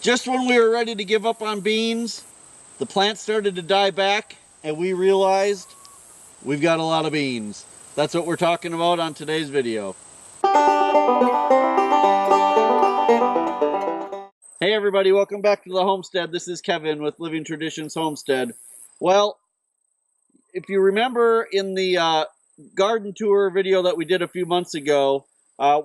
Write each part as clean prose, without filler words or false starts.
Just when we were ready to give up on beans, the plant started to die back and we realized we've got a lot of beans. That's what we're talking about on today's video. Hey everybody, welcome back to the homestead. This is Kevin with Living Traditions Homestead. Well, if you remember in the garden tour video that we did a few months ago,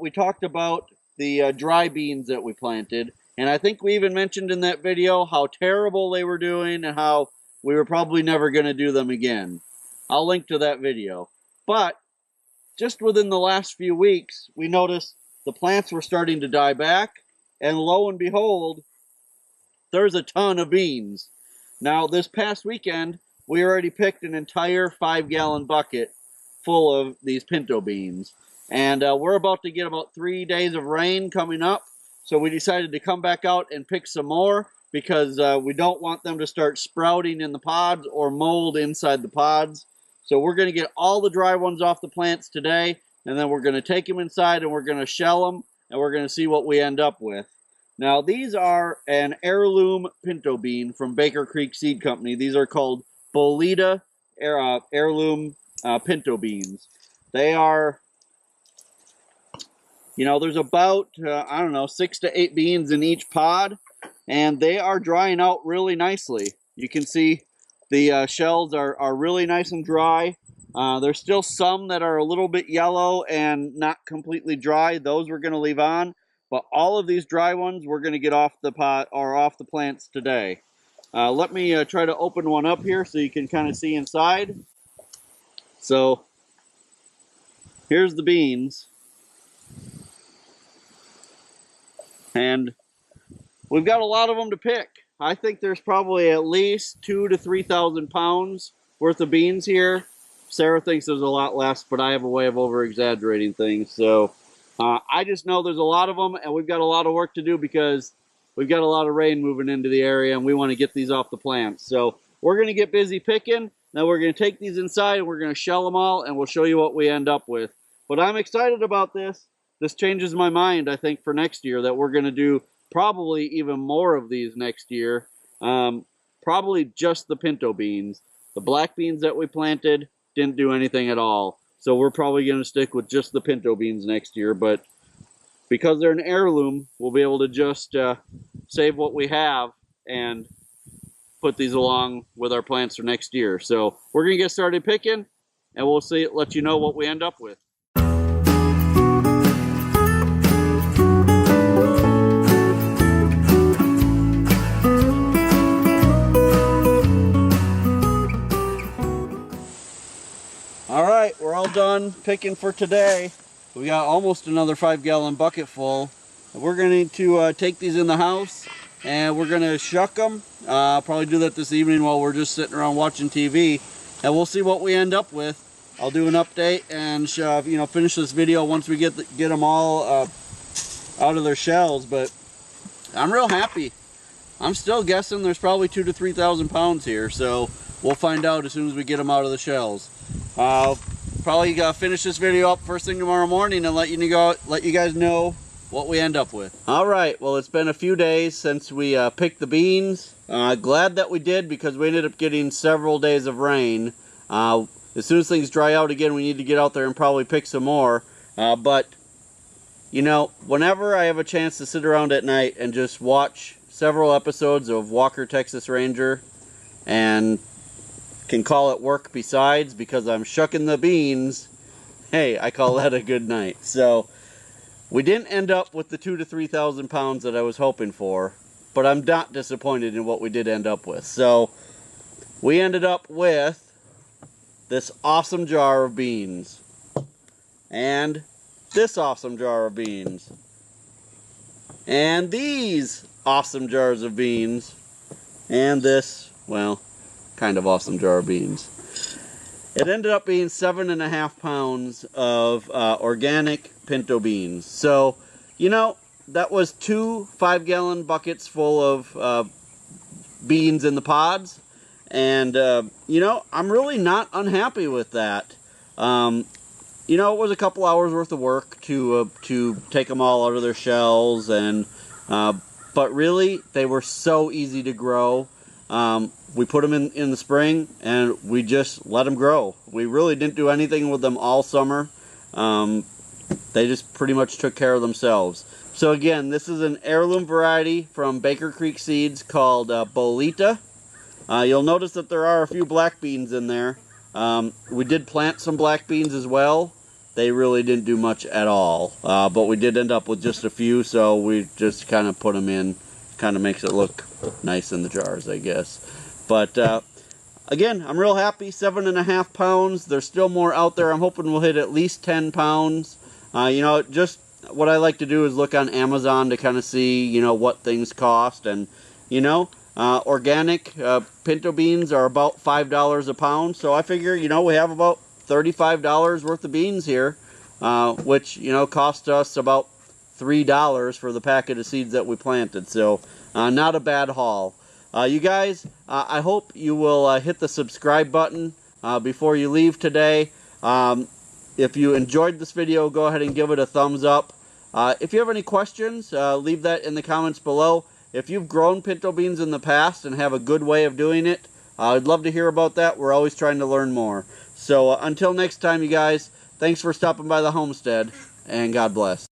we talked about the dry beans that we planted. And I think we even mentioned in that video how terrible they were doing and how we were probably never going to do them again. I'll link to that video. But just within the last few weeks, we noticed the plants were starting to die back. And lo and behold, there's a ton of beans. Now, this past weekend, we already picked an entire 5-gallon bucket full of these pinto beans. And we're about to get about 3 days of rain coming up. So we decided to come back out and pick some more because we don't want them to start sprouting in the pods or mold inside the pods. So we're going to get all the dry ones off the plants today, and then we're going to take them inside and we're going to shell them, and we're going to see what we end up with. Now, these are an heirloom pinto bean from Baker Creek Seed Company. These are called Bolita heirloom pinto beans. They are... You know, there's about, I don't know, 6 to 8 beans in each pod, and they are drying out really nicely. You can see the shells are really nice and dry. There's still some that are a little bit yellow and not completely dry. Those we're going to leave on, but all of these dry ones we're going to get off the pot or off the plants today. Let me try to open one up here so you can kind of see inside. So, here's the beans. And we've got a lot of them to pick. I think there's probably at least 2,000 to 3,000 pounds worth of beans here. Sarah thinks there's a lot less, but I have a way of over-exaggerating things. So I just know there's a lot of them, and we've got a lot of work to do because we've got a lot of rain moving into the area, and we want to get these off the plants. So we're going to get busy picking. Now we're going to take these inside, and we're going to shell them all, and we'll show you what we end up with. But I'm excited about this. This changes my mind, I think, for next year, that we're going to do probably even more of these next year. Probably just the pinto beans. The black beans that we planted didn't do anything at all. So we're probably going to stick with just the pinto beans next year. But because they're an heirloom, we'll be able to just save what we have and put these along with our plants for next year. So we're going to get started picking, and we'll let you know what we end up with. Alright, we're all done picking for today. We got almost another 5-gallon bucket full. We're going to take these in the house and we're going to shuck them. Probably do that this evening while we're just sitting around watching TV. And we'll see what we end up with. I'll do an update and finish this video once we get them all out of their shells. But I'm real happy. I'm still guessing there's probably 2,000 to 3,000 pounds here. So we'll find out as soon as we get them out of the shells. Probably finish this video up first thing tomorrow morning and let you guys know what we end up with. Alright, well, it's been a few days since we picked the beans. Glad that we did because we ended up getting several days of rain. As soon as things dry out again, we need to get out there and probably pick some more. But, you know, whenever I have a chance to sit around at night and just watch several episodes of Walker, Texas Ranger and can call it work besides because I'm shucking the beans, hey, I call that a good night. So we didn't end up with the 2,000 to 3,000 pounds that I was hoping for, but I'm not disappointed in what we did end up with. So we ended up with this awesome jar of beans and this awesome jar of beans and these awesome jars of beans and this, well, kind of awesome jar of beans. It ended up being 7.5 pounds of organic pinto beans. So, you know, that was 2 5-gallon buckets full of beans in the pods. And, you know, I'm really not unhappy with that. You know, it was a couple hours worth of work to take them all out of their shells. But but really they were so easy to grow. We put them in the spring and we just let them grow. We really didn't do anything with them all summer. They just pretty much took care of themselves. So again, this is an heirloom variety from Baker Creek Seeds called Bolita. You'll notice that there are a few black beans in there. We did plant some black beans as well. They really didn't do much at all, but we did end up with just a few, so we just kind of put them in. Kind of makes it look nice in the jars, I guess. But again, I'm real happy. 7.5 pounds. There's still more out there. I'm hoping we'll hit at least 10 pounds. You know, just what I like to do is look on Amazon to kind of see, you know, what things cost. And, you know, organic pinto beans are about $5 a pound. So I figure, you know, we have about $35 worth of beans here, which, you know, cost us about $3 for the packet of seeds that we planted. So not a bad haul. You guys, I hope you will hit the subscribe button before you leave today. If you enjoyed this video, go ahead and give it a thumbs up. If you have any questions, leave that in the comments below. If you've grown pinto beans in the past and have a good way of doing it, I'd love to hear about that. We're always trying to learn more. So until next time, you guys, thanks for stopping by the homestead, and God bless.